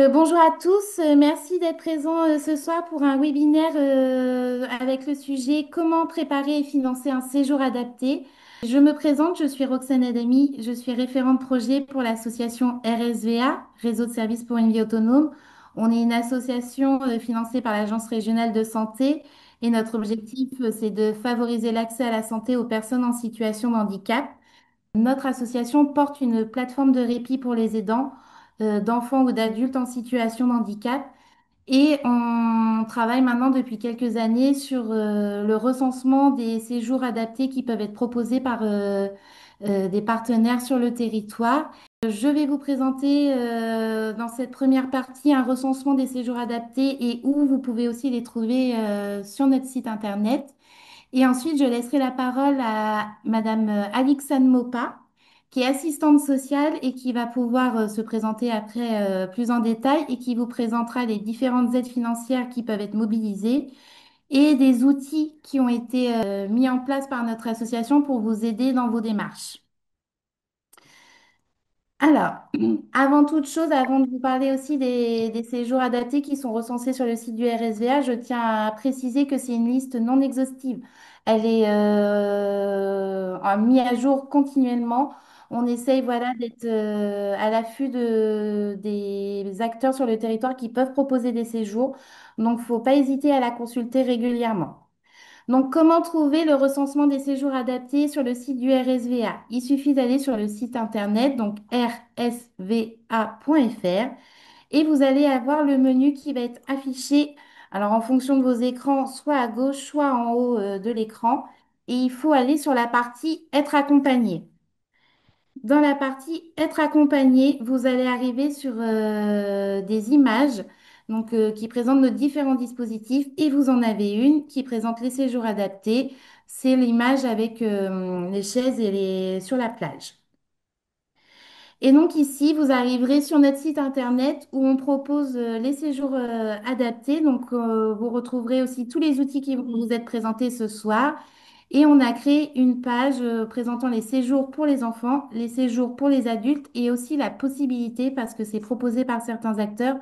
Bonjour à tous, merci d'être présents ce soir pour un webinaire avec le sujet Comment préparer et financer un séjour adapté. Je me présente, je suis Roxane Adami, je suis référente projet pour l'association RSVA, Réseau de services pour une vie autonome. On est une association financée par l'Agence régionale de santé et notre objectif, c'est de favoriser l'accès à la santé aux personnes en situation de handicap. Notre association porte une plateforme de répit pour les aidants d'enfants ou d'adultes en situation de handicap et on travaille maintenant depuis quelques années sur le recensement des séjours adaptés qui peuvent être proposés par des partenaires sur le territoire. Je vais vous présenter dans cette première partie un recensement des séjours adaptés et où vous pouvez aussi les trouver sur notre site internet. Et ensuite, je laisserai la parole à Madame Alixane Mopa, qui est assistante sociale et qui va pouvoir se présenter après plus en détail et qui vous présentera les différentes aides financières qui peuvent être mobilisées et des outils qui ont été mis en place par notre association pour vous aider dans vos démarches. Alors, avant toute chose, avant de vous parler aussi des séjours adaptés qui sont recensés sur le site du RSVA, je tiens à préciser que c'est une liste non exhaustive. Elle est mise à jour continuellement. On essaye voilà, d'être à l'affût des acteurs sur le territoire qui peuvent proposer des séjours. Donc, il ne faut pas hésiter à la consulter régulièrement. Donc, comment trouver le recensement des séjours adaptés sur le site du RSVA? Il suffit d'aller sur le site internet, donc rsva.fr, et vous allez avoir le menu qui va être affiché, alors en fonction de vos écrans, soit à gauche, soit en haut de l'écran. Et il faut aller sur la partie Être accompagné. Dans la partie Être accompagné, vous allez arriver sur des images qui présentent nos différents dispositifs et vous en avez une qui présente les séjours adaptés. C'est l'image avec les chaises et sur la plage. Et donc ici, vous arriverez sur notre site internet où on propose les séjours adaptés. Vous retrouverez aussi tous les outils qui vont vous être présentés ce soir. Et on a créé une page présentant les séjours pour les enfants, les séjours pour les adultes et aussi la possibilité, parce que c'est proposé par certains acteurs,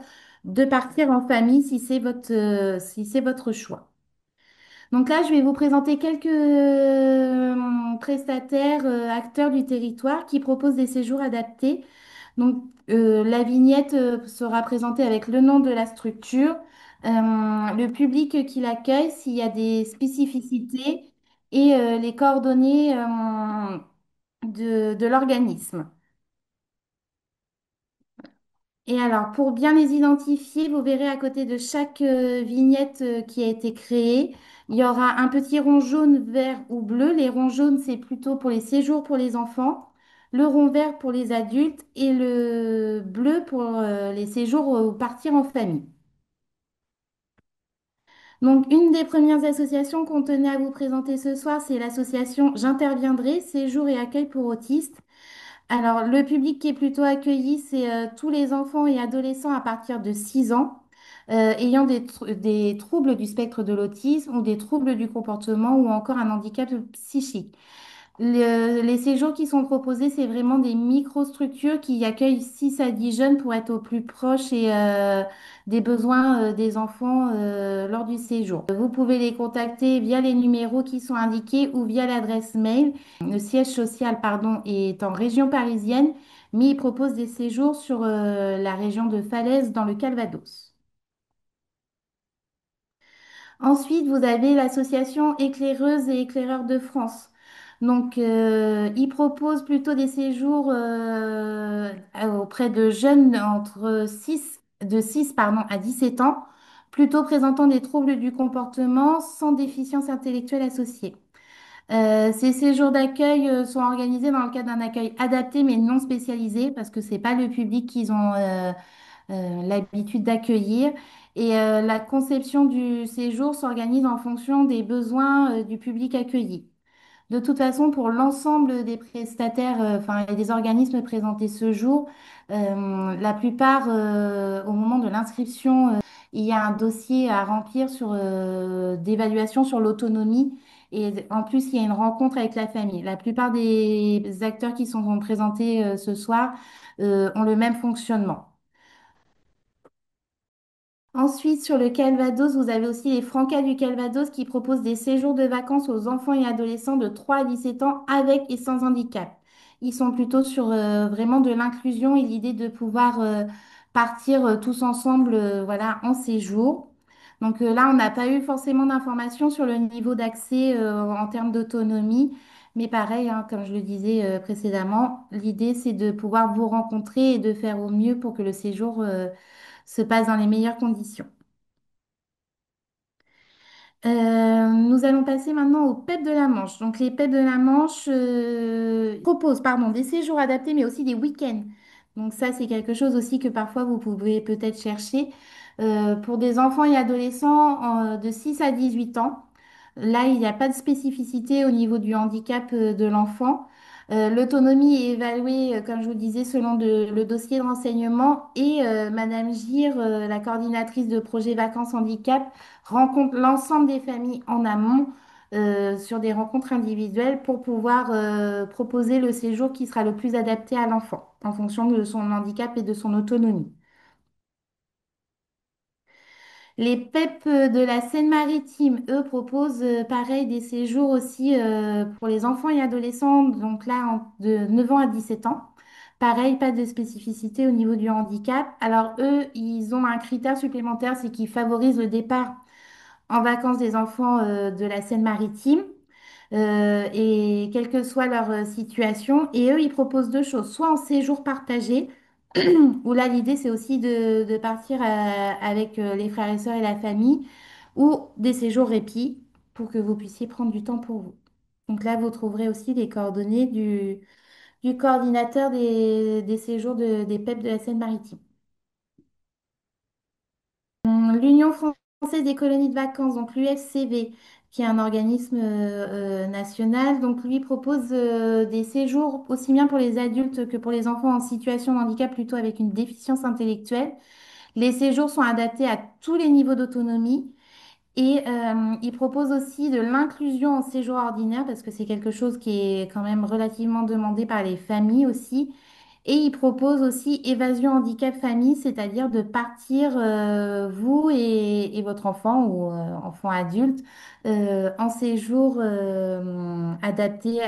de partir en famille si c'est votre choix. Donc là, je vais vous présenter quelques prestataires, acteurs du territoire qui proposent des séjours adaptés. La vignette sera présentée avec le nom de la structure, le public qui l'accueille, s'il y a des spécificités et les coordonnées de l'organisme. Et alors, pour bien les identifier, vous verrez à côté de chaque vignette qui a été créée, il y aura un petit rond jaune, vert ou bleu. Les ronds jaunes, c'est plutôt pour les séjours pour les enfants, le rond vert pour les adultes et le bleu pour les séjours ou partir en famille. Donc, une des premières associations qu'on tenait à vous présenter ce soir, c'est l'association J'interviendrai, séjour et accueil pour autistes. Alors, le public qui est plutôt accueilli, c'est tous les enfants et adolescents à partir de 6 ans ayant des troubles du spectre de l'autisme ou des troubles du comportement ou encore un handicap psychique. Les séjours qui sont proposés, c'est vraiment des microstructures qui accueillent 6 à 10 jeunes pour être au plus proche et des besoins des enfants lors du séjour. Vous pouvez les contacter via les numéros qui sont indiqués ou via l'adresse mail. Le siège social, pardon, est en région parisienne, mais il propose des séjours sur la région de Falaise dans le Calvados. Ensuite, vous avez l'association Éclaireuses et Éclaireurs de France. Ils proposent plutôt des séjours auprès de jeunes de 6 pardon, à 17 ans, plutôt présentant des troubles du comportement sans déficience intellectuelle associée. Ces séjours d'accueil sont organisés dans le cadre d'un accueil adapté mais non spécialisé parce que c'est pas le public qu'ils ont l'habitude d'accueillir. Et la conception du séjour s'organise en fonction des besoins du public accueilli. De toute façon, pour l'ensemble des prestataires, enfin, et des organismes présentés ce jour, la plupart, au moment de l'inscription, il y a un dossier à remplir d'évaluation sur l'autonomie. Et en plus, il y a une rencontre avec la famille. La plupart des acteurs qui sont présentés ce soir, ont le même fonctionnement. Ensuite, sur le Calvados, vous avez aussi les Francas du Calvados qui proposent des séjours de vacances aux enfants et adolescents de 3 à 17 ans avec et sans handicap. Ils sont plutôt sur vraiment de l'inclusion et l'idée de pouvoir partir tous ensemble voilà, en séjour. Donc là, on n'a pas eu forcément d'informations sur le niveau d'accès en termes d'autonomie. Mais pareil, hein, comme je le disais précédemment, l'idée, c'est de pouvoir vous rencontrer et de faire au mieux pour que le séjour se passe dans les meilleures conditions. Nous allons passer maintenant aux PEP de la Manche. Donc les PEP de la Manche proposent pardon, des séjours adaptés, mais aussi des week-ends. Donc ça, c'est quelque chose aussi que parfois vous pouvez peut-être chercher pour des enfants et adolescents de 6 à 18 ans. Là, il n'y a pas de spécificité au niveau du handicap de l'enfant. L'autonomie est évaluée, comme je vous disais, selon le dossier de renseignement et Madame Gir, la coordinatrice de projet Vacances Handicap, rencontre l'ensemble des familles en amont sur des rencontres individuelles pour pouvoir proposer le séjour qui sera le plus adapté à l'enfant en fonction de son handicap et de son autonomie. Les PEP de la Seine-Maritime, eux, proposent pareil des séjours aussi pour les enfants et adolescents, donc là de 9 ans à 17 ans. Pareil, pas de spécificité au niveau du handicap. Alors eux, ils ont un critère supplémentaire, c'est qu'ils favorisent le départ en vacances des enfants de la Seine-Maritime et quelle que soit leur situation. Et eux, ils proposent deux choses, soit en séjour partagé, où là, l'idée, c'est aussi de partir avec les frères et sœurs et la famille, ou des séjours répit pour que vous puissiez prendre du temps pour vous. Donc là, vous trouverez aussi les coordonnées du coordinateur des séjours des PEP de la Seine-Maritime. L'Union française des colonies de vacances, donc l'UFCV, qui est un organisme national, donc lui propose des séjours aussi bien pour les adultes que pour les enfants en situation de handicap, plutôt avec une déficience intellectuelle. Les séjours sont adaptés à tous les niveaux d'autonomie et il propose aussi de l'inclusion en séjour ordinaire parce que c'est quelque chose qui est quand même relativement demandé par les familles aussi. Et il propose aussi évasion handicap famille, c'est-à-dire de partir vous et votre enfant ou enfant adulte en séjour adapté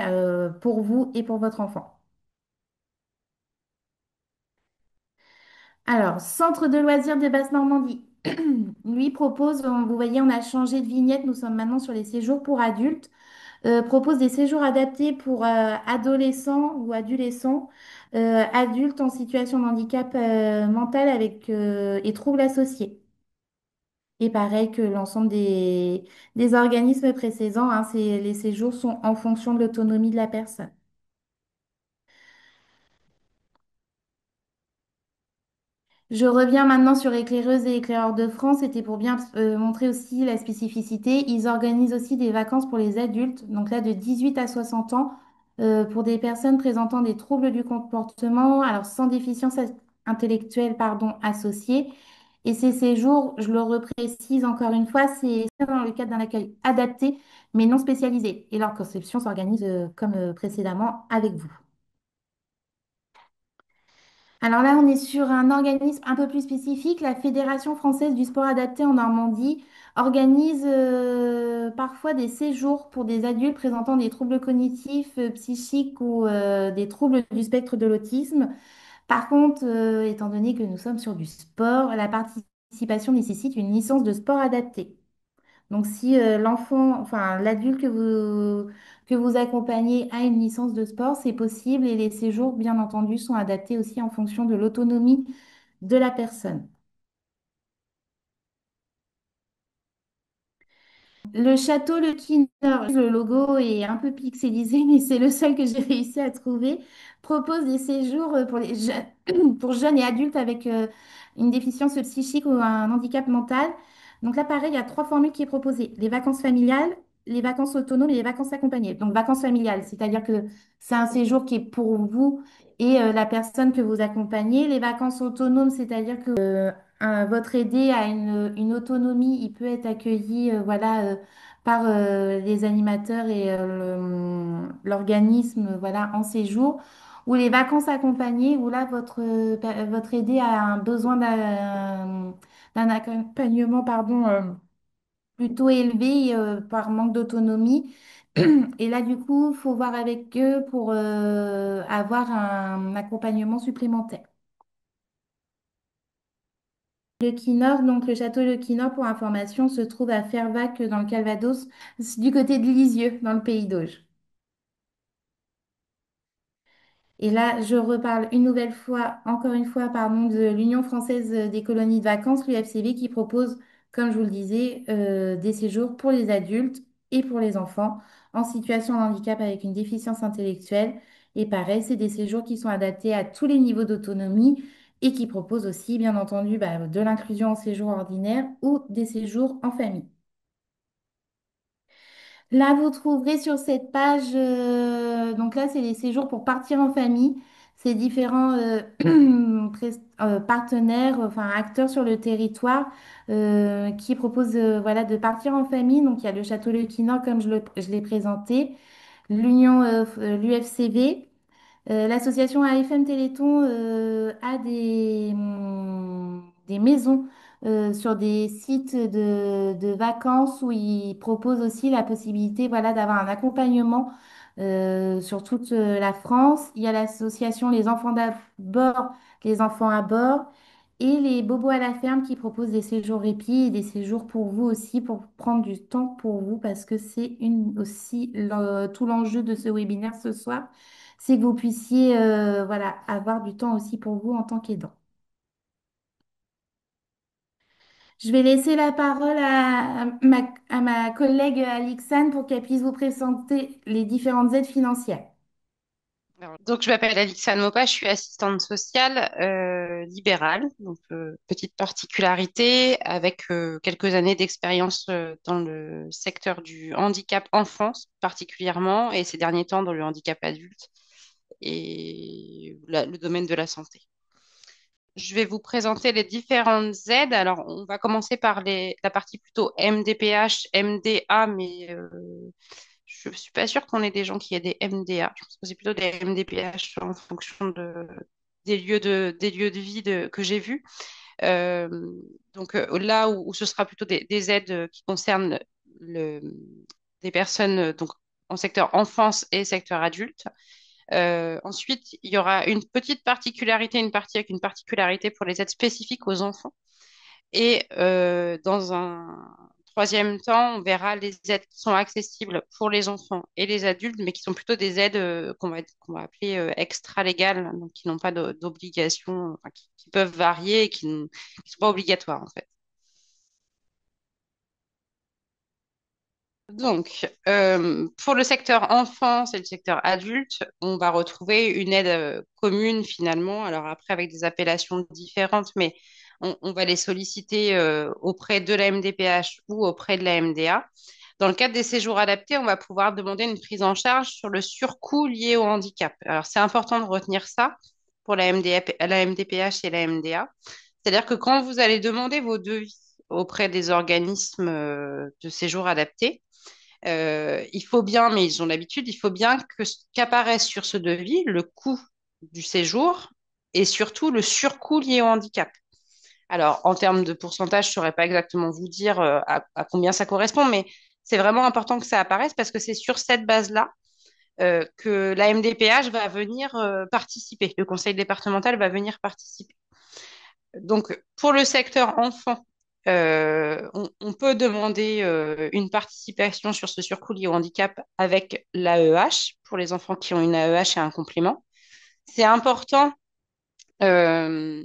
pour vous et pour votre enfant. Alors, Centre de loisirs de Basse-Normandie, lui propose, vous voyez, on a changé de vignette, nous sommes maintenant sur les séjours pour adultes, propose des séjours adaptés pour adolescents ou adolescents, adultes en situation de handicap mental avec, et troubles associés. Et pareil que l'ensemble des organismes précédents, hein, les séjours sont en fonction de l'autonomie de la personne. Je reviens maintenant sur Éclaireuses et Éclaireurs de France. C'était pour bien montrer aussi la spécificité. Ils organisent aussi des vacances pour les adultes, donc là de 18 à 60 ans, pour des personnes présentant des troubles du comportement, alors sans déficience intellectuelle, pardon, associée. Et ces séjours, je le reprécise encore une fois, c'est dans le cadre d'un accueil adapté, mais non spécialisé. Et leur conception s'organise comme précédemment avec vous. Alors là, on est sur un organisme un peu plus spécifique. La Fédération française du sport adapté en Normandie organise parfois des séjours pour des adultes présentant des troubles cognitifs, psychiques ou des troubles du spectre de l'autisme. Par contre, étant donné que nous sommes sur du sport, la participation nécessite une licence de sport adapté. Donc, si l'enfant, enfin l'adulte que vous accompagnez a une licence de sport, c'est possible et les séjours, bien entendu, sont adaptés aussi en fonction de l'autonomie de la personne. Le château Le Kinder, le logo est un peu pixelisé, mais c'est le seul que j'ai réussi à trouver, propose des séjours pour les jeunes, pour jeunes et adultes avec une déficience psychique ou un handicap mental. Donc là, pareil, il y a trois formules qui est proposées. Les vacances familiales, les vacances autonomes et les vacances accompagnées. Donc vacances familiales, c'est-à-dire que c'est un séjour qui est pour vous et la personne que vous accompagnez. Les vacances autonomes, c'est-à-dire que votre aidé a une autonomie, il peut être accueilli voilà, par les animateurs et l'organisme voilà, en séjour. ou les vacances accompagnées, où là, votre aidé a un besoin d'un accompagnement, pardon, plutôt élevé par manque d'autonomie. Et là, du coup, il faut voir avec eux pour avoir un accompagnement supplémentaire. Le Quinor, donc le château Le Quinor, pour information, se trouve à Fervaques dans le Calvados, du côté de Lisieux, dans le pays d'Auge. Et là, je reparle une nouvelle fois, encore une fois, pardon, de l'Union française des colonies de vacances, l'UFCV, qui propose, comme je vous le disais, des séjours pour les adultes et pour les enfants en situation de handicap avec une déficience intellectuelle. Et pareil, c'est des séjours qui sont adaptés à tous les niveaux d'autonomie et qui proposent aussi, bien entendu, bah, de l'inclusion en séjour ordinaire ou des séjours en famille. Là, vous trouverez sur cette page, donc là, c'est les séjours pour partir en famille. C'est différents partenaires, enfin acteurs sur le territoire qui proposent voilà, de partir en famille. Donc, il y a le Château Le Quinor, comme je l'ai présenté, l'UFCV. L'association AFM Téléthon a des maisons sur des sites de vacances où ils proposent aussi la possibilité voilà, d'avoir un accompagnement sur toute la France. Il y a l'association Les Enfants d'abord, Les Enfants à bord et les Bobos à la ferme qui proposent des séjours répit et des séjours pour vous aussi pour prendre du temps pour vous parce que c'est aussi tout l'enjeu de ce webinaire ce soir c'est que vous puissiez voilà, avoir du temps aussi pour vous en tant qu'aidant. Je vais laisser la parole à ma collègue Alixane pour qu'elle puisse vous présenter les différentes aides financières. Donc, je m'appelle Alixane Mopa, je suis assistante sociale libérale. Donc, petite particularité avec quelques années d'expérience dans le secteur du handicap enfance particulièrement et ces derniers temps dans le handicap adulte et le domaine de la santé. Je vais vous présenter les différentes aides. Alors, on va commencer par la partie plutôt MDPH, MDA, mais je suis pas sûre qu'on ait des gens qui aient des MDA. Je pense que c'est plutôt des MDPH en fonction des lieux de vie que j'ai vus. Euh, donc là où ce sera plutôt des aides qui concernent le, des personnes donc en secteur enfance et secteur adulte. Ensuite, il y aura une petite particularité, une partie avec une particularité pour les aides spécifiques aux enfants. Et dans un troisième temps, on verra les aides qui sont accessibles pour les enfants et les adultes, mais qui sont plutôt des aides qu'on va appeler extra-légales, donc qui n'ont pas d'obligation, enfin, qui peuvent varier et qui ne sont pas obligatoires en fait. Donc, pour le secteur enfance et le secteur adulte, on va retrouver une aide commune finalement. Alors après, avec des appellations différentes, mais on va les solliciter auprès de la MDPH ou auprès de la MDA. Dans le cadre des séjours adaptés, on va pouvoir demander une prise en charge sur le surcoût lié au handicap. Alors, c'est important de retenir ça pour la MDPH et la MDA. C'est-à-dire que quand vous allez demander vos devis auprès des organismes de séjours adaptés, il faut bien, mais ils ont l'habitude, il faut bien qu'apparaisse sur ce devis le coût du séjour et surtout le surcoût lié au handicap. Alors, en termes de pourcentage, je ne saurais pas exactement vous dire à combien ça correspond, mais c'est vraiment important que ça apparaisse parce que c'est sur cette base-là que la MDPH va venir participer, le conseil départemental va venir participer. Donc, pour le secteur enfant, on peut demander une participation sur ce surcoût lié au handicap avec l'AEH pour les enfants qui ont une AEH et un complément. C'est important, euh,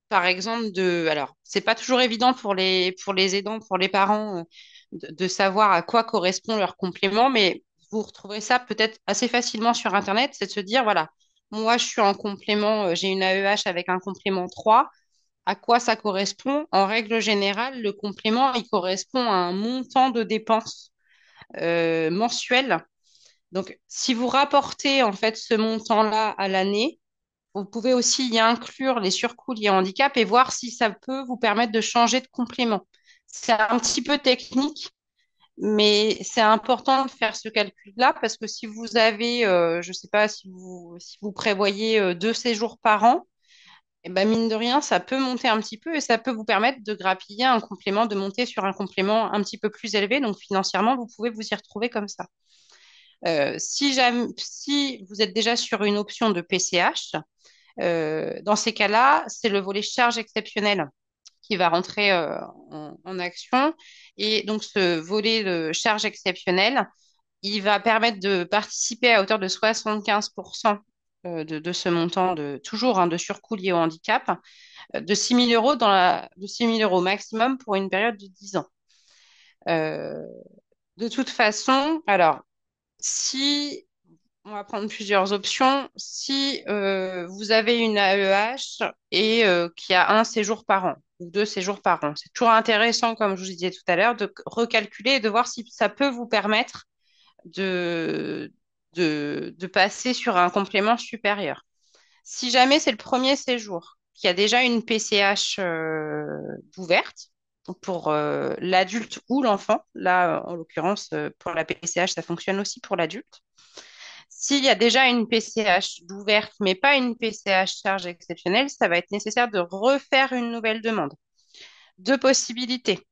par exemple, alors, c'est pas toujours évident pour les aidants, pour les parents, de savoir à quoi correspond leur complément, mais vous retrouverez ça peut-être assez facilement sur Internet, c'est de se dire, voilà, moi, je suis en complément, j'ai une AEH avec un complément 3. À quoi ça correspond? En règle générale, le complément, il correspond à un montant de dépenses mensuel. Donc, si vous rapportez en fait ce montant-là à l'année, vous pouvez aussi y inclure les surcoûts liés au handicap et voir si ça peut vous permettre de changer de complément. C'est un petit peu technique, Mais c'est important de faire ce calcul-là parce que si vous avez, je ne sais pas, si vous prévoyez 2 séjours par an, eh ben mine de rien, ça peut monter un petit peu et ça peut vous permettre de grappiller un complément, de monter sur un complément un petit peu plus élevé. Donc financièrement, vous pouvez vous y retrouver comme ça. Si vous êtes déjà sur une option de PCH, dans ces cas-là, c'est le volet charge exceptionnelle qui va rentrer en action. Et donc, ce volet de charge exceptionnelle, il va permettre de participer à hauteur de 75% de ce montant toujours de surcoût lié au handicap, de 6 000 euros de 6 000 euros maximum pour une période de 10 ans. Euh, de toute façon, alors, si on va prendre plusieurs options. Si vous avez une AEH et qu'il y a un séjour par an ou 2 séjours par an, c'est toujours intéressant, comme je vous disais tout à l'heure, de recalculer et de voir si ça peut vous permettre de, de passer sur un complément supérieur. Si jamais c'est le premier séjour, qu'il y a déjà une PCH ouverte, donc pour l'adulte ou l'enfant, là en l'occurrence pour la PCH, ça fonctionne aussi pour l'adulte. S'il y a déjà une PCH d'ouverte, mais pas une PCH charge exceptionnelle, ça va être nécessaire de refaire une nouvelle demande. Deux possibilités.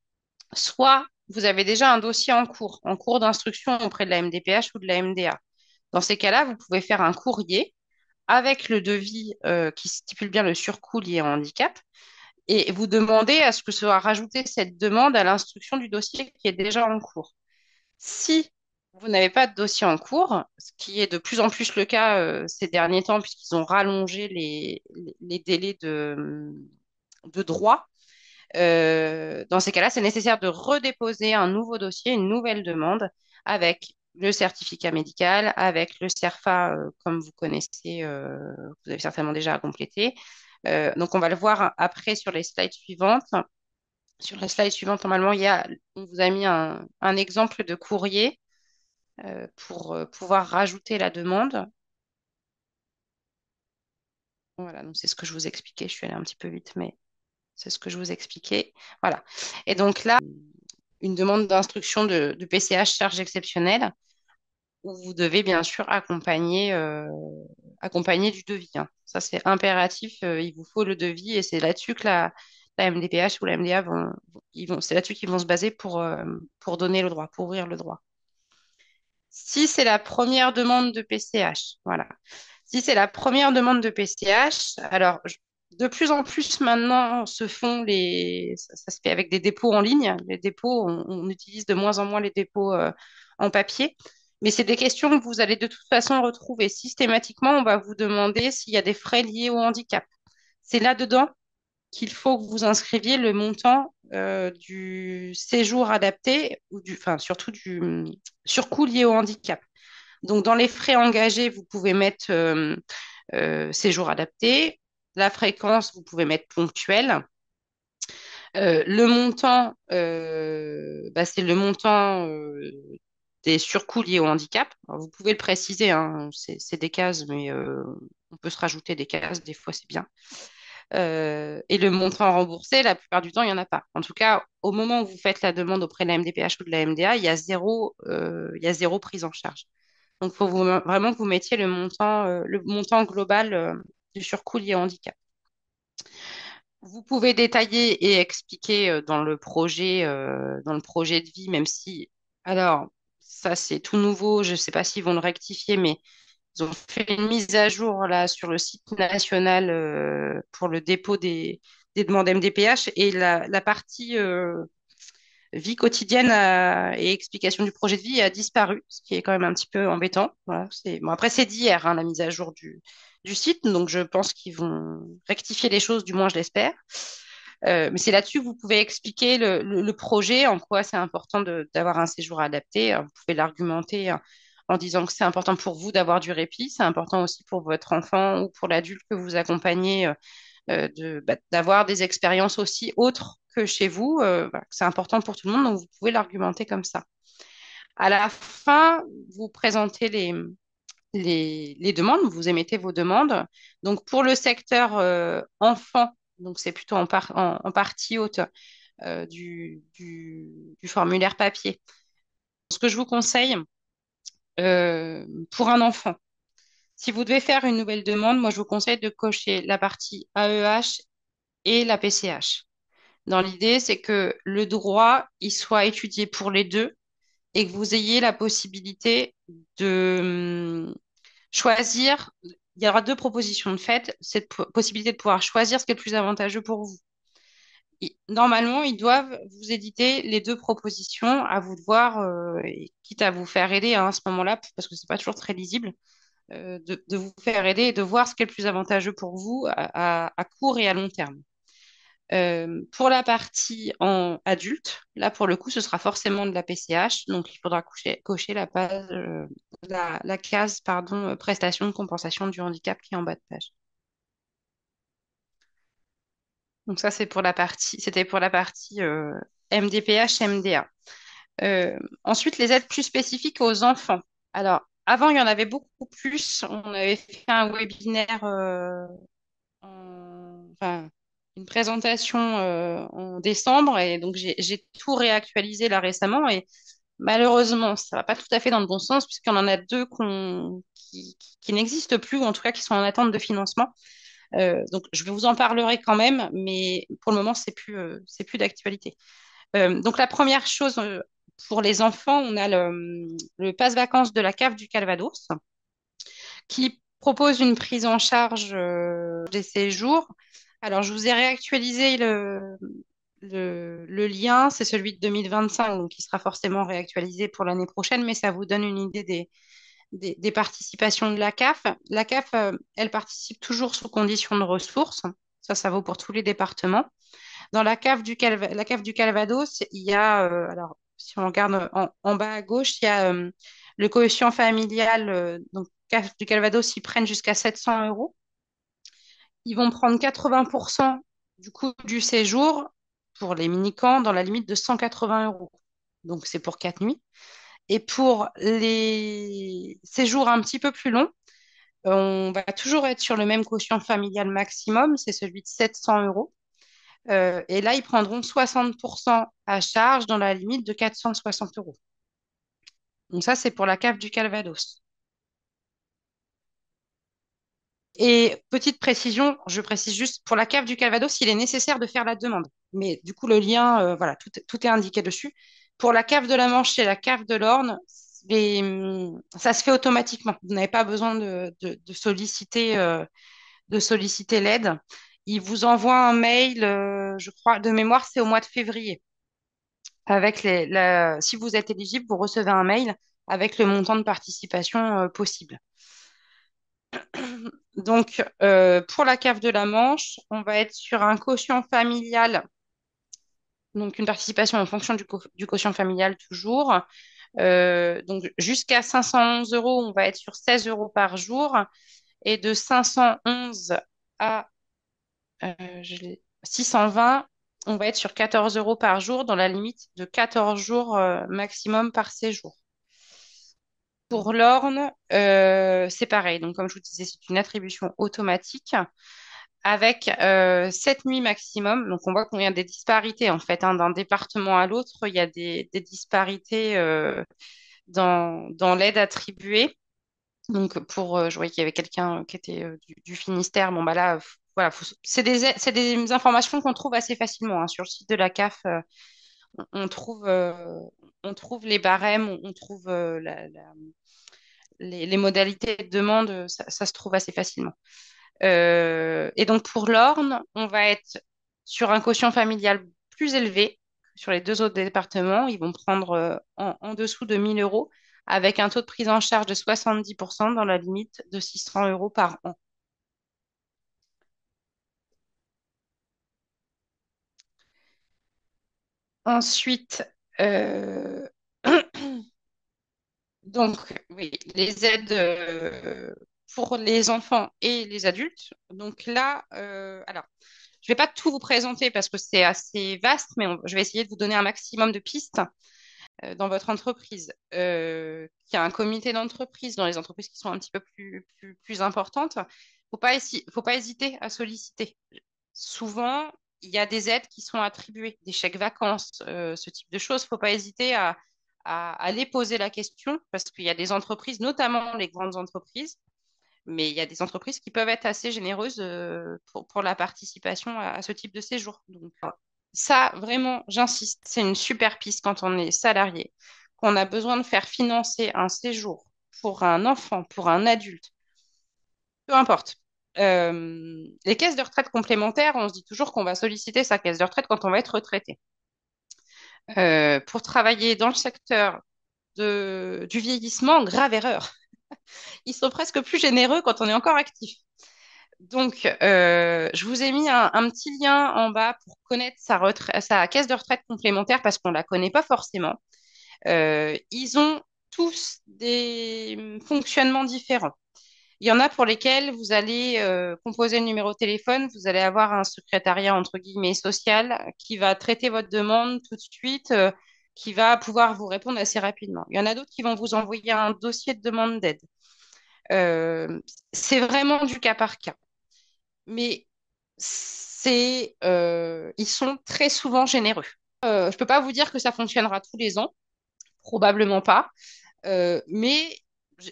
Soit vous avez déjà un dossier en cours d'instruction auprès de la MDPH ou de la MDA. Dans ces cas-là, vous pouvez faire un courrier avec le devis qui stipule bien le surcoût lié au handicap et vous demandez à ce que soit rajoutée cette demande à l'instruction du dossier qui est déjà en cours. Si vous n'avez pas de dossier en cours, ce qui est de plus en plus le cas ces derniers temps, puisqu'ils ont rallongé les délais de droit, dans ces cas-là, c'est nécessaire de redéposer un nouveau dossier, une nouvelle demande avec le certificat médical, avec le CERFA, comme vous connaissez, vous avez certainement déjà à compléter. Donc, on va le voir après sur les slides suivantes. Sur la slide suivante, normalement, on vous a mis un exemple de courrier pour pouvoir rajouter la demande. Voilà, donc c'est ce que je vous expliquais. Je suis allée un petit peu vite, mais c'est ce que je vous expliquais. Voilà. Et donc là, une demande d'instruction de PCH charge exceptionnelle, où vous devez bien sûr accompagner du devis, hein. Ça, c'est impératif. Il vous faut le devis et c'est là-dessus que la MDPH ou la MDA c'est là-dessus qu'ils vont se baser pour donner le droit, pour ouvrir le droit. Si c'est la première demande de PCH, voilà. Si c'est la première demande de PCH, alors de plus en plus maintenant ça se fait avec des dépôts en ligne. Les dépôts, on utilise de moins en moins les dépôts en papier. Mais c'est des questions que vous allez de toute façon retrouver. Systématiquement, on va vous demander s'il y a des frais liés au handicap. C'est là-dedans qu'il faut que vous inscriviez le montant du séjour adapté, enfin surtout du surcoût lié au handicap. Donc, dans les frais engagés, vous pouvez mettre séjour adapté. La fréquence, vous pouvez mettre ponctuel. Le montant, c'est le montant des surcoûts liés au handicap. Alors, vous pouvez le préciser, hein, c'est des cases, mais on peut se rajouter des cases, des fois c'est bien. Et le montant remboursé, la plupart du temps, il n'y en a pas. En tout cas, au moment où vous faites la demande auprès de la MDPH ou de la MDA, il y a zéro prise en charge. Donc, il faut vraiment que vous mettiez le montant global du surcoût lié au handicap. Vous pouvez détailler et expliquer dans le projet de vie, même si, alors, ça c'est tout nouveau, je ne sais pas s'ils vont le rectifier, mais ils ont fait une mise à jour là sur le site national pour le dépôt des demandes MDPH et la partie vie quotidienne et explication du projet de vie a disparu, ce qui est quand même un petit peu embêtant. Voilà, bon, après, c'est d'hier, hein, la mise à jour du site, donc je pense qu'ils vont rectifier les choses, du moins je l'espère. Mais c'est là-dessus que vous pouvez expliquer le projet, en quoi c'est important d'avoir un séjour adapté. Alors, vous pouvez l'argumenter en disant que c'est important pour vous d'avoir du répit, c'est important aussi pour votre enfant ou pour l'adulte que vous accompagnez d'avoir des expériences aussi autres que chez vous. Voilà, c'est important pour tout le monde, donc vous pouvez l'argumenter comme ça. À la fin, vous présentez les demandes, vous émettez vos demandes. Donc pour le secteur enfant, donc c'est plutôt en partie haute du formulaire papier. Ce que je vous conseille pour un enfant, si vous devez faire une nouvelle demande, moi je vous conseille de cocher la partie AEH et la PCH. Dans l'idée, c'est que le droit, il soit étudié pour les deux et que vous ayez la possibilité de choisir. Il y aura deux propositions de fait, cette possibilité de pouvoir choisir ce qui est le plus avantageux pour vous. Normalement, ils doivent vous éditer les deux propositions, à vous de voir, et quitte à vous faire aider hein, à ce moment-là, parce que c'est pas toujours très lisible, de vous faire aider et de voir ce qui est le plus avantageux pour vous à court et à long terme. Pour la partie en adulte, là pour le coup, ce sera forcément de la PCH, donc il faudra cocher la case pardon, prestation de compensation du handicap qui est en bas de page. Donc ça, c'était pour la partie MDPH, MDA. Ensuite, les aides plus spécifiques aux enfants. Alors, avant, il y en avait beaucoup plus. On avait fait un webinaire, enfin, une présentation en décembre, et donc j'ai tout réactualisé là récemment. Et malheureusement, ça va pas tout à fait dans le bon sens, puisqu'on en a deux qui n'existent plus, ou en tout cas qui sont en attente de financement. Donc, je vous en parlerai quand même, mais pour le moment, c'est plus d'actualité. Donc, la première chose pour les enfants, on a le passe-vacances de la cave du Calvados qui propose une prise en charge des séjours. Alors, je vous ai réactualisé le lien, c'est celui de 2025, donc il sera forcément réactualisé pour l'année prochaine, mais ça vous donne une idée des participations de la CAF. La CAF, elle participe toujours sous condition de ressources. Ça vaut pour tous les départements. Dans la cave du Calvados, il y a, alors, si on regarde en bas à gauche, il y a le quotient familial. Donc, cave du Calvados, ils prennent jusqu'à 700 euros. Ils vont prendre 80% du coût du séjour pour les mini-camps dans la limite de 180 euros. Donc, c'est pour 4 nuits. Et pour les séjours un petit peu plus longs, on va toujours être sur le même quotient familial maximum, c'est celui de 700 euros. Et là, ils prendront 60% à charge dans la limite de 460 euros. Donc ça, c'est pour la cave du Calvados. Et petite précision, je précise juste, pour la cave du Calvados, il est nécessaire de faire la demande. Mais du coup, le lien, voilà, tout est indiqué dessus. Pour la cave de la Manche et la cave de l'Orne, ça se fait automatiquement. Vous n'avez pas besoin de solliciter l'aide. Il vous envoie un mail, je crois, de mémoire, c'est au mois de février. Si vous êtes éligible, vous recevez un mail avec le montant de participation possible. Donc, pour la cave de la Manche, on va être sur un quotient familial, donc une participation en fonction du quotient familial toujours. Donc, jusqu'à 511 euros, on va être sur 16 euros par jour. Et de 511 à 620, on va être sur 14 euros par jour dans la limite de 14 jours maximum par séjour. Pour l'Orne, c'est pareil. Donc, comme je vous disais, c'est une attribution automatique avec 7 nuits maximum. Donc, on voit qu'il y a des disparités en fait. Hein. D'un département à l'autre, il y a des disparités dans l'aide attribuée. Donc, je voyais qu'il y avait quelqu'un qui était du Finistère. Bon, bah là, voilà, c'est des informations qu'on trouve assez facilement hein. Sur le site de la CAF, on trouve, on trouve les barèmes, on trouve les modalités de demande, ça se trouve assez facilement. Et donc, pour l'Orne, on va être sur un quotient familial plus élevé que sur les deux autres départements. Ils vont prendre en dessous de 1 000 euros avec un taux de prise en charge de 70% dans la limite de 600 euros par an. Ensuite, euh, donc, oui, les aides pour les enfants et les adultes. Donc là, alors, je ne vais pas tout vous présenter parce que c'est assez vaste, mais je vais essayer de vous donner un maximum de pistes dans votre entreprise. Il y a un comité d'entreprise dans les entreprises qui sont un petit peu plus importantes. Faut pas hésiter à solliciter. Souvent, il y a des aides qui sont attribuées, des chèques vacances, ce type de choses. Faut pas hésiter à aller poser la question, parce qu'il y a des entreprises, notamment les grandes entreprises, mais il y a des entreprises qui peuvent être assez généreuses pour la participation à ce type de séjour. Donc, ça, vraiment, j'insiste, c'est une super piste quand on est salarié, qu'on a besoin de faire financer un séjour pour un enfant, pour un adulte, peu importe. Les caisses de retraite complémentaires, on se dit toujours qu'on va solliciter sa caisse de retraite quand on va être retraité. Pour travailler dans le secteur du vieillissement, grave erreur. Ils sont presque plus généreux quand on est encore actif. Donc, je vous ai mis un petit lien en bas pour connaître sa caisse de retraite complémentaire parce qu'on ne la connaît pas forcément. Ils ont tous des fonctionnements différents. Il y en a pour lesquels vous allez composer le numéro de téléphone, vous allez avoir un secrétariat entre guillemets social qui va traiter votre demande tout de suite, qui va pouvoir vous répondre assez rapidement. Il y en a d'autres qui vont vous envoyer un dossier de demande d'aide. Euh, c'est vraiment du cas par cas, mais ils sont très souvent généreux. Je peux pas vous dire que ça fonctionnera tous les ans, probablement pas. Mais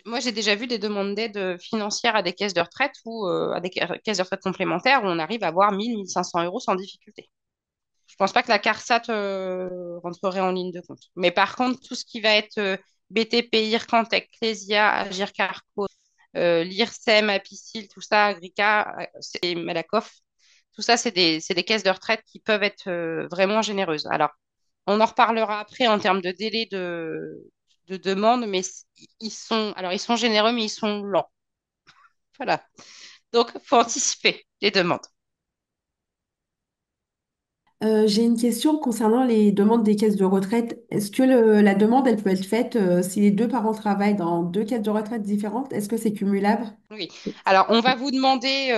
moi, j'ai déjà vu des demandes d'aide financière à des caisses de retraite ou à des caisses de retraite complémentaires où on arrive à avoir 1000, 1500 euros sans difficulté. Je pense pas que la CARSAT rentrerait en ligne de compte. Mais par contre, tout ce qui va être BTP, IRCANTEC, Clésia, Agir Carco, l'IRSEM, Apicil, tout ça, Agrica, c'est Malakoff, tout ça, c'est des caisses de retraite qui peuvent être vraiment généreuses. Alors, on en reparlera après en termes de délai de demande, mais ils sont généreux, mais ils sont lents. Voilà. Donc, faut anticiper les demandes. J'ai une question concernant les demandes des caisses de retraite. Est-ce que la demande, elle peut être faite si les deux parents travaillent dans deux caisses de retraite différentes? Est-ce que c'est cumulable? Oui. Alors, on va vous demander,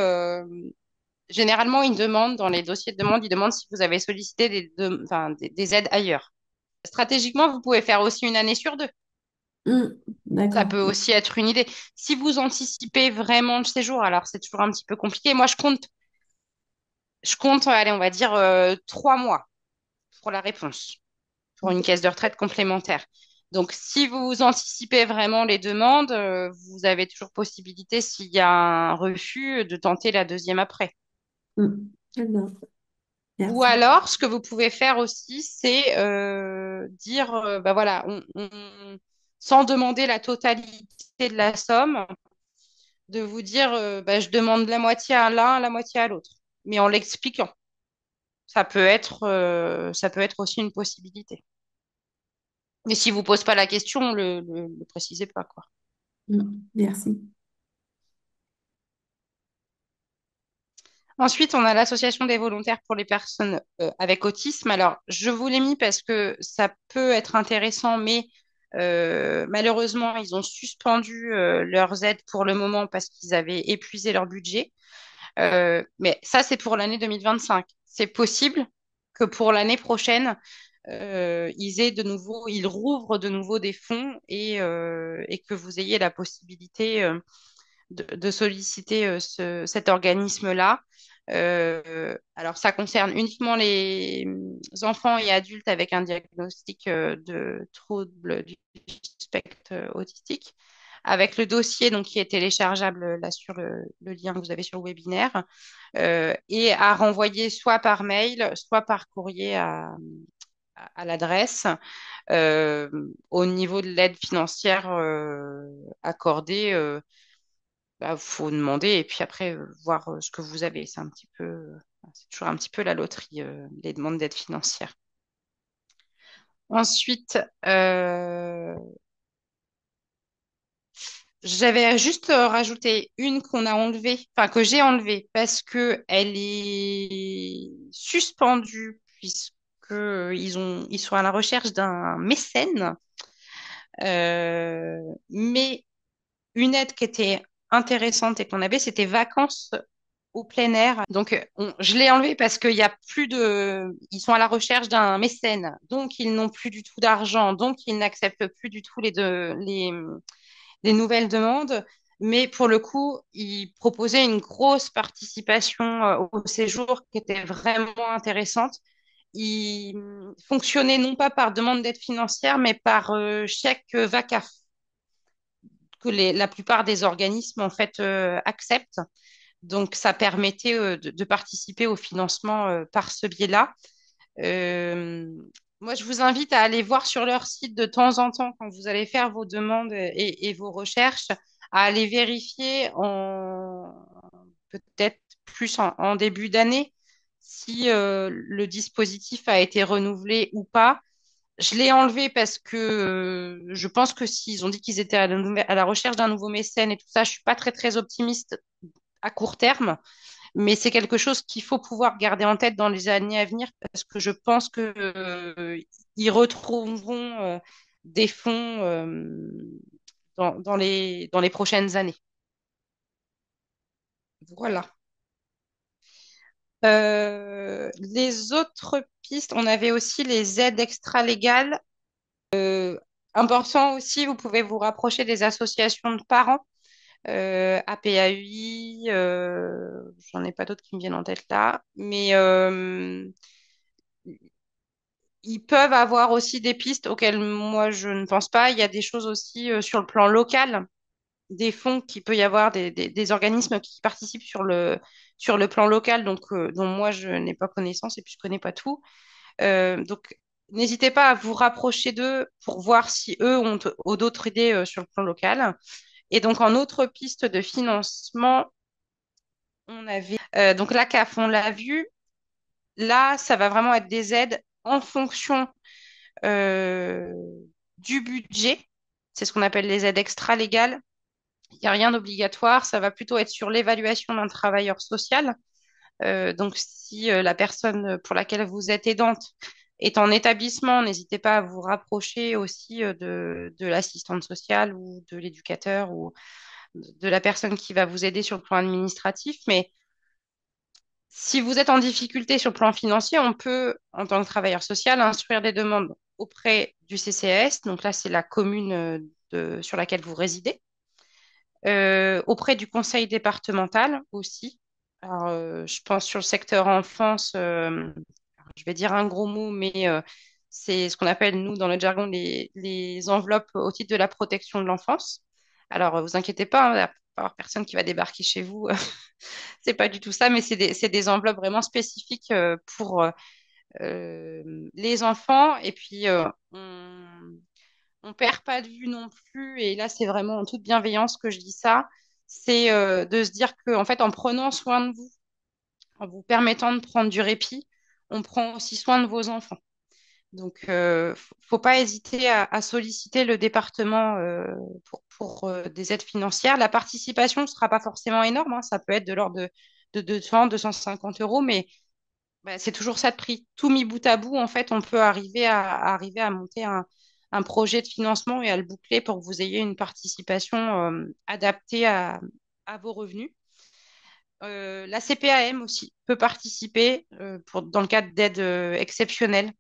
généralement, ils demandent, dans les dossiers de demande, ils demandent si vous avez sollicité enfin, des aides ailleurs. Stratégiquement, vous pouvez faire aussi une année sur deux. Hmm, Ça d'accord. peut aussi être une idée. Si vous anticipez vraiment le séjour, alors c'est toujours un petit peu compliqué. Moi, je compte, allez, on va dire 3 mois pour la réponse, pour une caisse de retraite complémentaire. Donc, si vous anticipez vraiment les demandes, vous avez toujours possibilité, s'il y a un refus, de tenter la deuxième après. Hmm, très bien. Ou Merci. alors, ce que vous pouvez faire aussi, c'est dire, bah voilà, sans demander la totalité de la somme, de vous dire, bah, je demande la moitié à l'un, la moitié à l'autre, mais en l'expliquant. Ça peut être aussi une possibilité. Mais si vous pose pas la question, le précisez pas, quoi. Hmm, merci. Ensuite, on a l'association des volontaires pour les personnes avec autisme. Alors, je vous l'ai mis parce que ça peut être intéressant, mais malheureusement, ils ont suspendu leurs aides pour le moment parce qu'ils avaient épuisé leur budget. Mais ça, c'est pour l'année 2025. C'est possible que pour l'année prochaine, ils rouvrent de nouveau des fonds et que vous ayez la possibilité de solliciter cet organisme-là. Alors, ça concerne uniquement les enfants et adultes avec un diagnostic de trouble du spectre autistique, avec le dossier donc, qui est téléchargeable là sur le lien que vous avez sur le webinaire, et à renvoyer soit par mail, soit par courrier à l'adresse. Au niveau de l'aide financière accordée, bah, faut demander et puis après voir ce que vous avez. C'est toujours un petit peu la loterie, les demandes d'aide financière. Ensuite, j'avais juste rajouté une qu'on a enlevée, enfin que j'ai enlevée parce que elle est suspendue puisque ils sont à la recherche d'un mécène. Mais une aide qui était intéressante et qu'on avait, c'était vacances au plein air. Donc, je l'ai enlevé parce qu'il y a plus de. Ils sont à la recherche d'un mécène, donc ils n'ont plus du tout d'argent, donc ils n'acceptent plus du tout les nouvelles demandes. Mais pour le coup, ils proposaient une grosse participation au séjour qui était vraiment intéressante. il fonctionnait non pas par demande d'aide financière, mais par chèque VACAF, que la plupart des organismes en fait acceptent. Donc, ça permettait de participer au financement par ce biais-là. Euh, Moi, je vous invite à aller voir sur leur site de temps en temps, quand vous allez faire vos demandes et vos recherches, à aller vérifier peut-être plus en début d'année si le dispositif a été renouvelé ou pas. Je l'ai enlevé parce que je pense que s'ils ont dit qu'ils étaient à la recherche d'un nouveau mécène et tout ça, je suis pas très très optimiste à court terme. Mais c'est quelque chose qu'il faut pouvoir garder en tête dans les années à venir parce que je pense que, ils retrouveront des fonds dans les prochaines années. Voilà. Les autres pistes, on avait aussi les aides extra-légales. Important aussi, vous pouvez vous rapprocher des associations de parents, APAUI, j'en ai pas d'autres qui me viennent en tête là, mais ils peuvent avoir aussi des pistes auxquelles moi je ne pense pas. Il y a des choses aussi sur le plan local, des fonds qui peut y avoir, des organismes qui participent sur le plan local, donc dont moi je n'ai pas connaissance et puis je connais pas tout. Donc n'hésitez pas à vous rapprocher d'eux pour voir si eux ont d'autres idées sur le plan local. Et donc en autre piste de financement, on avait donc la CAF, on l'a vu. Là, ça va vraiment être des aides en fonction euh, du budget. C'est ce qu'on appelle les aides extra-légales. Il n'y a rien d'obligatoire. Ça va plutôt être sur l'évaluation d'un travailleur social. Donc, si la personne pour laquelle vous êtes aidante est en établissement, n'hésitez pas à vous rapprocher aussi de l'assistante sociale ou de l'éducateur ou de la personne qui va vous aider sur le plan administratif. Mais si vous êtes en difficulté sur le plan financier, on peut, en tant que travailleur social, instruire des demandes auprès du CCAS. Donc là, c'est la commune sur laquelle vous résidez. Auprès du conseil départemental aussi. Alors, je pense sur le secteur enfance, je vais dire un gros mot, mais c'est ce qu'on appelle, nous, dans le jargon, les enveloppes au titre de la protection de l'enfance. Alors, vous inquiétez pas, hein, il n'y a pas avoir personne qui va débarquer chez vous. C'est pas du tout ça, mais c'est des enveloppes vraiment spécifiques pour les enfants. Et puis, on perd pas de vue non plus, et là c'est vraiment en toute bienveillance que je dis ça, c'est de se dire que en fait en prenant soin de vous, en vous permettant de prendre du répit, on prend aussi soin de vos enfants. Donc faut pas hésiter à solliciter le département pour des aides financières. La participation ne sera pas forcément énorme, hein, ça peut être de l'ordre de 200, 250 euros, mais bah, c'est toujours ça de prix. Tout mis bout à bout, en fait, on peut arriver à monter un projet de financement et à le boucler pour que vous ayez une participation adaptée à vos revenus. La CPAM aussi peut participer dans le cadre d'aides exceptionnelles.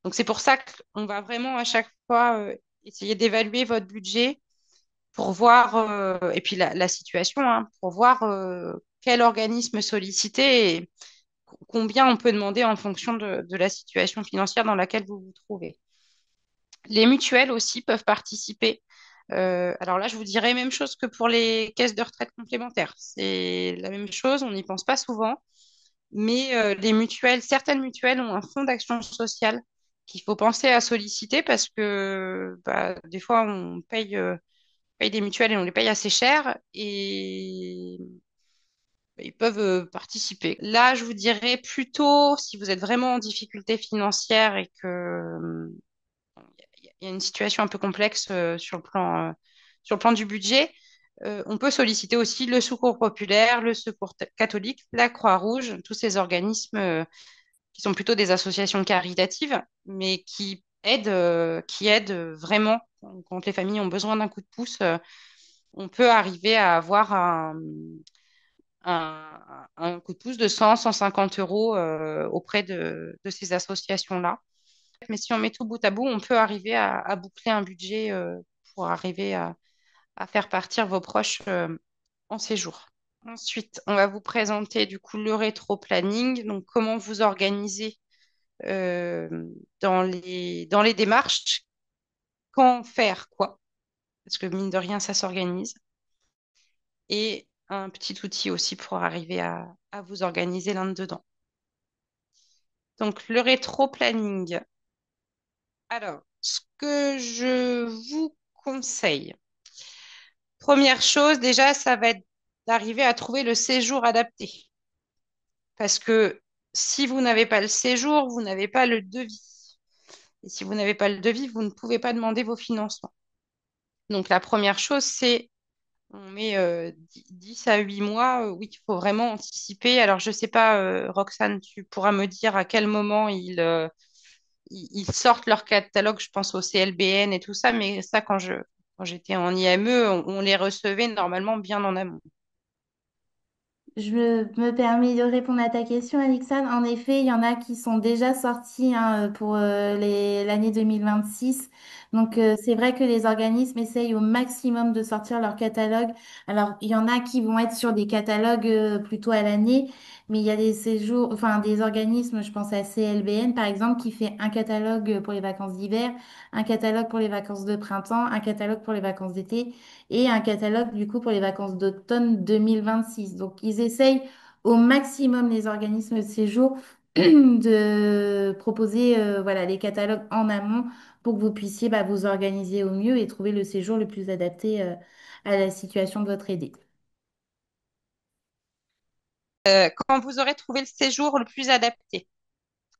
Donc, c'est pour ça qu'on va vraiment à chaque fois essayer d'évaluer votre budget pour voir, et puis la situation, hein, pour voir quel organisme solliciter et combien on peut demander en fonction de la situation financière dans laquelle vous vous trouvez. Les mutuelles aussi peuvent participer. Alors là, je vous dirais même chose que pour les caisses de retraite complémentaires. C'est la même chose, on n'y pense pas souvent, mais les mutuelles, certaines mutuelles ont un fonds d'action sociale qu'il faut penser à solliciter parce que bah, des fois, paye des mutuelles et on les paye assez cher et ils peuvent participer. Là, je vous dirais plutôt, si vous êtes vraiment en difficulté financière et que il y a une situation un peu complexe sur le plan du budget, on peut solliciter aussi le Secours populaire, le Secours catholique, la Croix-Rouge, tous ces organismes qui sont plutôt des associations caritatives, mais qui aident vraiment quand les familles ont besoin d'un coup de pouce. On peut arriver à avoir un coup de pouce de 100, 150 euros auprès de ces associations-là. Mais si on met tout bout à bout, on peut arriver à boucler un budget pour arriver à faire partir vos proches en séjour. Ensuite, on va vous présenter du coup le rétro-planning, donc comment vous organiser euh, dans les démarches, quand faire quoi, parce que mine de rien, ça s'organise, et un petit outil aussi pour arriver à vous organiser là-dedans. Donc, le rétro-planning. Alors, ce que je vous conseille, première chose, déjà, ça va être d'arriver à trouver le séjour adapté. Parce que si vous n'avez pas le séjour, vous n'avez pas le devis. Et si vous n'avez pas le devis, vous ne pouvez pas demander vos financements. Donc, la première chose, c'est on met 10 à 8 mois. Oui, il faut vraiment anticiper. Alors, je ne sais pas, Roxane, tu pourras me dire à quel moment ils sortent leur catalogue, je pense au CLBN et tout ça, mais ça, quand j'étais en IME, on les recevait normalement bien en amont. Me permets de répondre à ta question, Alexandre. En effet, il y en a qui sont déjà sortis hein, pour l'année 2026. Donc, c'est vrai que les organismes essayent au maximum de sortir leur catalogue. Alors, il y en a qui vont être sur des catalogues plutôt à l'année, mais il y a des séjours, enfin, des organismes, je pense à CLBN par exemple, qui fait un catalogue pour les vacances d'hiver, un catalogue pour les vacances de printemps, un catalogue pour les vacances d'été et un catalogue du coup pour les vacances d'automne 2026. Donc ils essayent au maximum les organismes de séjour de proposer voilà, les catalogues en amont pour que vous puissiez bah, vous organiser au mieux et trouver le séjour le plus adapté à la situation de votre aidé. Quand vous aurez trouvé le séjour le plus adapté,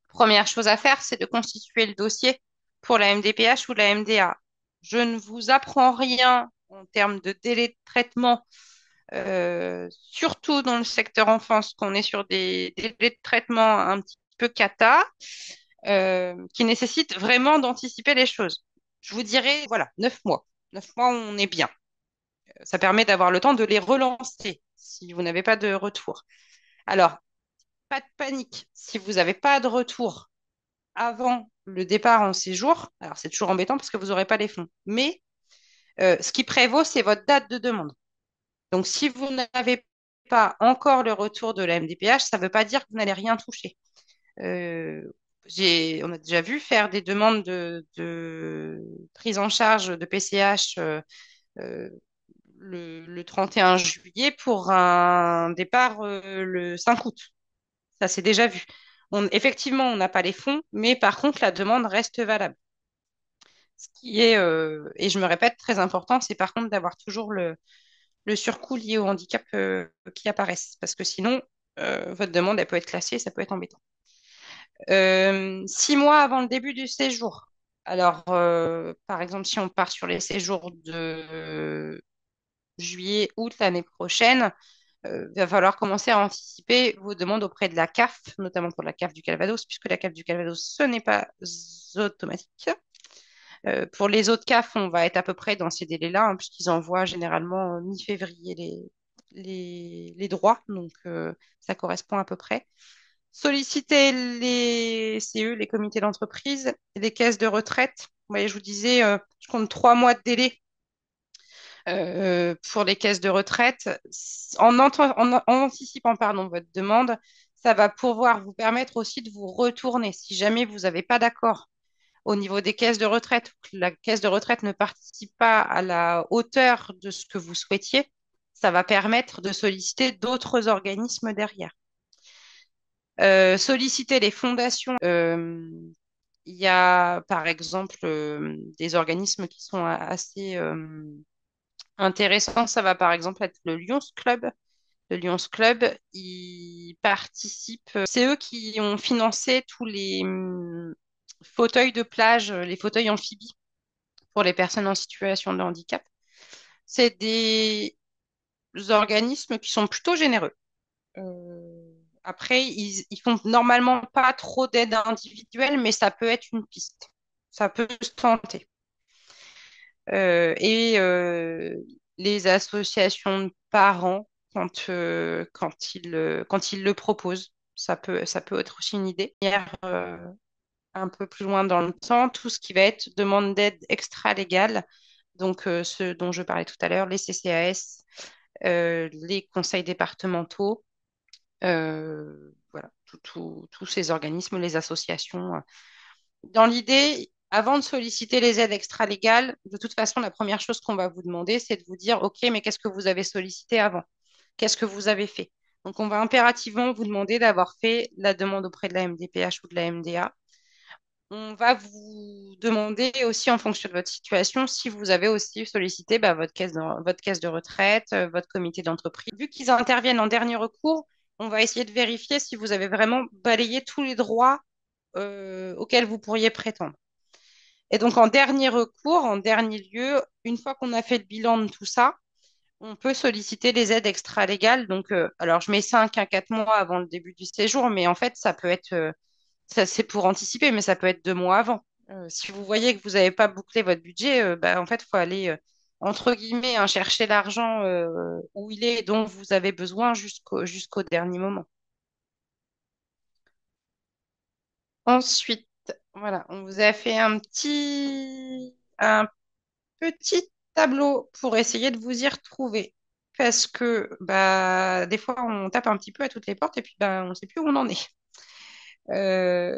première chose à faire, c'est de constituer le dossier pour la MDPH ou la MDA. Je ne vous apprends rien en termes de délai de traitement, surtout dans le secteur enfance, qu'on est sur des délais de traitement un petit peu cata, qui nécessitent vraiment d'anticiper les choses. Je vous dirais, voilà, 9 mois. 9 mois, on est bien. Ça permet d'avoir le temps de les relancer si vous n'avez pas de retour. Alors, pas de panique. Si vous n'avez pas de retour avant le départ en séjour, alors c'est toujours embêtant parce que vous n'aurez pas les fonds. Mais ce qui prévaut, c'est votre date de demande. Donc, si vous n'avez pas encore le retour de la MDPH, ça ne veut pas dire que vous n'allez rien toucher. Euh, on a déjà vu faire des demandes de prise en charge de PCH euh, le 31 juillet pour un départ le 5 août. Ça, c'est déjà vu. Effectivement, on n'a pas les fonds, mais par contre, la demande reste valable. Ce qui est, et je me répète, très important, c'est par contre d'avoir toujours le surcoût lié au handicap qui apparaissent, parce que sinon, votre demande, elle peut être classée, ça peut être embêtant. 6 mois avant le début du séjour. Alors, par exemple, si on part sur les séjours de juillet, août l'année prochaine, il va falloir commencer à anticiper vos demandes auprès de la CAF, notamment pour la CAF du Calvados, puisque la CAF du Calvados, ce n'est pas automatique. Pour les autres CAF, on va être à peu près dans ces délais-là, hein, puisqu'ils envoient généralement mi-février les droits, donc ça correspond à peu près. Solliciter les CE, les comités d'entreprise, les caisses de retraite. Vous voyez, je vous disais, je compte 3 mois de délai pour les caisses de retraite. En anticipant pardon, votre demande, ça va pouvoir vous permettre aussi de vous retourner. Si jamais vous n'avez pas d'accord au niveau des caisses de retraite, ou que la caisse de retraite ne participe pas à la hauteur de ce que vous souhaitiez, ça va permettre de solliciter d'autres organismes derrière. Solliciter les fondations. Il y a par exemple des organismes qui sont assez intéressants. Ça va par exemple être le Lions Club. Le Lions Club, ils participent. C'est eux qui ont financé tous les fauteuils de plage, les fauteuils amphibies pour les personnes en situation de handicap. C'est des organismes qui sont plutôt généreux. Après, ils font normalement pas trop d'aide individuelle, mais ça peut être une piste. Ça peut se tenter. Et les associations de parents, quand ils le proposent, ça peut être aussi une idée. Hier, un peu plus loin dans le temps, tout ce qui va être demande d'aide extra-légale, donc ce dont je parlais tout à l'heure, les CCAS, les conseils départementaux, Voilà, tous ces organismes, les associations. Dans l'idée, avant de solliciter les aides extralégales, de toute façon, la première chose qu'on va vous demander, c'est de vous dire, OK, mais qu'est-ce que vous avez sollicité avant? Qu'est-ce que vous avez fait? Donc, on va impérativement vous demander d'avoir fait la demande auprès de la MDPH ou de la MDA. On va vous demander aussi, en fonction de votre situation, si vous avez aussi sollicité votre caisse de retraite, votre comité d'entreprise. Vu qu'ils interviennent en dernier recours, on va essayer de vérifier si vous avez vraiment balayé tous les droits auxquels vous pourriez prétendre. Et donc, en dernier recours, en dernier lieu, une fois qu'on a fait le bilan de tout ça, on peut solliciter les aides extralégales. Donc, alors, je mets 5 à 4 mois avant le début du séjour, mais en fait, ça peut être, ça c'est pour anticiper, mais ça peut être 2 mois avant. Si vous voyez que vous n'avez pas bouclé votre budget, en fait, il faut aller, entre guillemets, hein, chercher l'argent où il est, dont vous avez besoin jusqu'au dernier moment. Ensuite, voilà, on vous a fait un petit tableau pour essayer de vous y retrouver. Parce que des fois, on tape un petit peu à toutes les portes et puis on ne sait plus où on en est.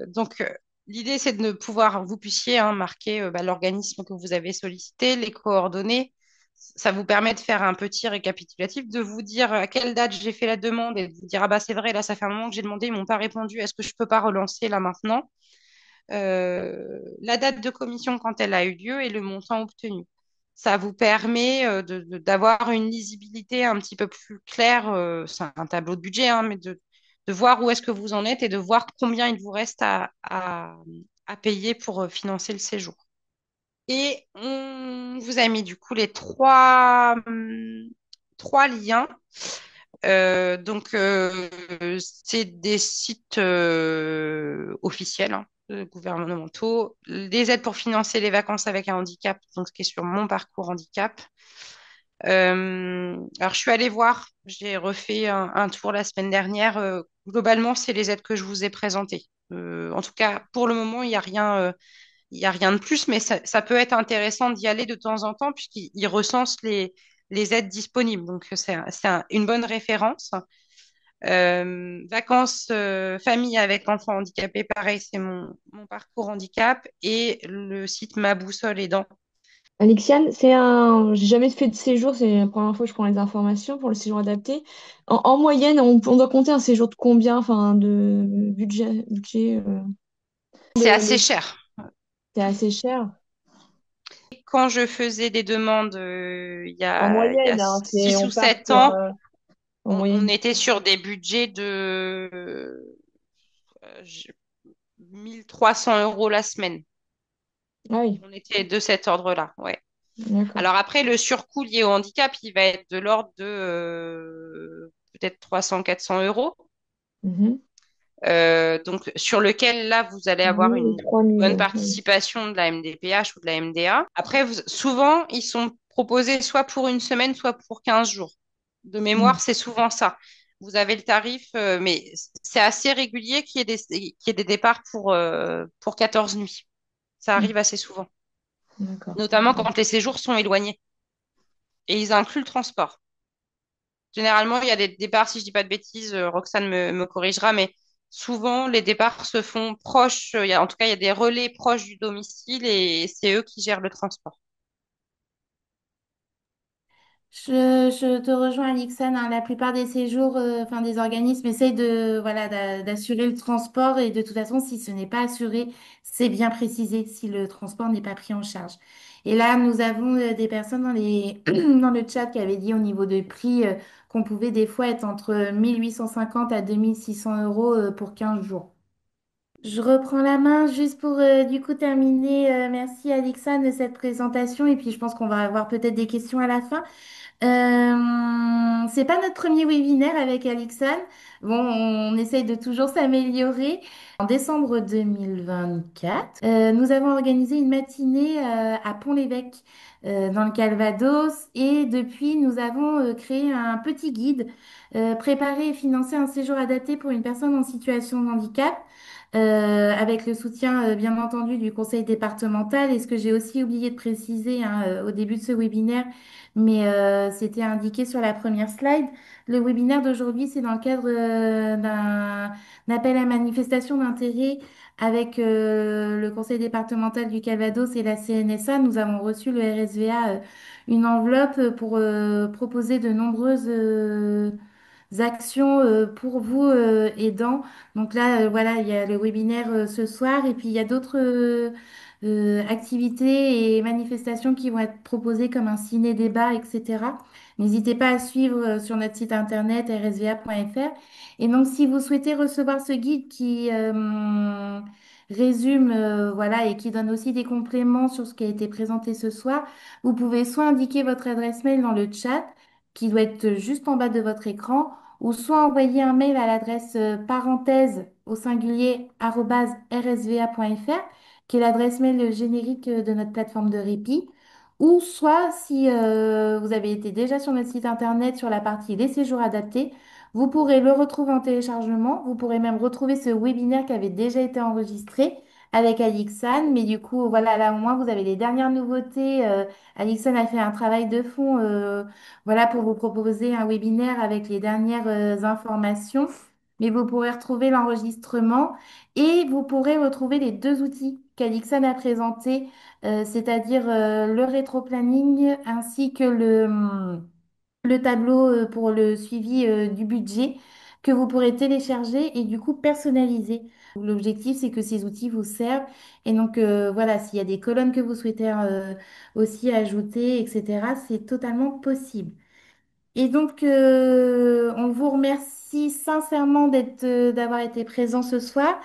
Donc, l'idée, c'est de ne pouvoir, vous puissiez marquer l'organisme que vous avez sollicité, les coordonnées. Ça vous permet de faire un petit récapitulatif, de vous dire à quelle date j'ai fait la demande et de vous dire, ah bah c'est vrai, là, ça fait un moment que j'ai demandé, ils m'ont pas répondu, est-ce que je peux pas relancer là maintenant? La date de commission quand elle a eu lieu et le montant obtenu. Ça vous permet d'avoir une lisibilité un petit peu plus claire. C'est un tableau de budget, hein, mais de voir où est-ce que vous en êtes et de voir combien il vous reste à payer pour financer le séjour. Et on vous a mis du coup les trois liens. C'est des sites officiels, hein, gouvernementaux. Les aides pour financer les vacances avec un handicap, donc ce qui est sur mon parcours handicap. Alors, je suis allée voir, j'ai refait un tour la semaine dernière. Globalement, c'est les aides que je vous ai présentées. En tout cas, pour le moment, il y a rien de plus, mais ça peut être intéressant d'y aller de temps en temps puisqu'il recense les aides disponibles. Donc, une bonne référence. Vacances, famille avec enfants handicapés, pareil, c'est mon parcours handicap. Et le site Ma Boussole Aidant. Alexiane, j'ai jamais fait de séjour, c'est la première fois que je prends les informations pour le séjour adapté. En moyenne, on doit compter un séjour de combien, enfin, de budget, C'est assez cher. c'est assez cher. Quand je faisais des demandes En il y a moyenne, hein, 6 on ou part 7 sur, ans, en on moyenne. était sur des budgets de 1 300 € la semaine. Ah oui, On était de cet ordre-là, ouais. d'accord. Alors après, le surcoût lié au handicap, il va être de l'ordre de peut-être 300 400 €. Mhm. Donc sur lequel là, vous allez avoir 1000 ou une 3000, bonne oui. participation de la MDPH ou de la MDA. Après, souvent, ils sont proposés soit pour une semaine, soit pour 15 jours. De mémoire, Mhm. c'est souvent ça. Vous avez le tarif, mais c'est assez régulier qu'il y ait des départs pour 14 nuits. Ça Mhm. arrive assez souvent, D'accord. notamment quand les séjours sont éloignés. Et ils incluent le transport. Généralement, il y a des départs, si je dis pas de bêtises, Roxane me corrigera, mais souvent les départs se font proches, en tout cas, il y a des relais proches du domicile et c'est eux qui gèrent le transport. Je te rejoins, Alixane, hein. La plupart des séjours, enfin des organismes essayent d'assurer le transport et de toute façon, si ce n'est pas assuré, c'est bien précisé si le transport n'est pas pris en charge. Et là, nous avons des personnes dans le chat qui avaient dit au niveau de prix qu'on pouvait des fois être entre 1 850 à 2 600 € pour 15 jours. Je reprends la main juste pour du coup terminer. Merci Alixane de cette présentation et puis je pense qu'on va avoir peut-être des questions à la fin. C'est pas notre premier webinaire avec Alixane. Bon, on essaye de toujours s'améliorer. En décembre 2024, nous avons organisé une matinée à Pont-l'Évêque dans le Calvados et depuis, nous avons créé un petit guide préparer et financer un séjour adapté pour une personne en situation de handicap. Avec le soutien, bien entendu, du conseil départemental. Et ce que j'ai aussi oublié de préciser hein, au début de ce webinaire, mais c'était indiqué sur la première slide. Le webinaire d'aujourd'hui, c'est dans le cadre d'un appel à manifestation d'intérêt avec le conseil départemental du Calvados et la CNSA. Nous avons reçu le RSVA une enveloppe pour proposer de nombreuses actions pour vous aidants. Donc là, voilà, il y a le webinaire ce soir et puis il y a d'autres activités et manifestations qui vont être proposées comme un ciné-débat, etc. N'hésitez pas à suivre sur notre site internet rsva.fr. Et donc, si vous souhaitez recevoir ce guide qui résume, voilà, et qui donne aussi des compléments sur ce qui a été présenté ce soir, vous pouvez soit indiquer votre adresse mail dans le chat, qui doit être juste en bas de votre écran, ou soit envoyer un mail à l'adresse parenthèse au singulier arobase rsva.fr, qui est l'adresse mail générique de notre plateforme de répit. Ou soit, si vous avez été déjà sur notre site internet sur la partie les séjours adaptés, vous pourrez le retrouver en téléchargement. Vous pourrez même retrouver ce webinaire qui avait déjà été enregistré avec Alixane. Mais du coup, voilà, là au moins, vous avez les dernières nouveautés. Alixane a fait un travail de fond, voilà, pour vous proposer un webinaire avec les dernières informations. Mais vous pourrez retrouver l'enregistrement et vous pourrez retrouver les deux outils qu'Alixane a présentés, c'est-à-dire le rétroplanning ainsi que le tableau pour le suivi du budget que vous pourrez télécharger et du coup personnaliser. L'objectif, c'est que ces outils vous servent. Et donc, voilà, s'il y a des colonnes que vous souhaitez aussi ajouter, etc., c'est totalement possible. Et donc, on vous remercie sincèrement d'avoir été présent ce soir.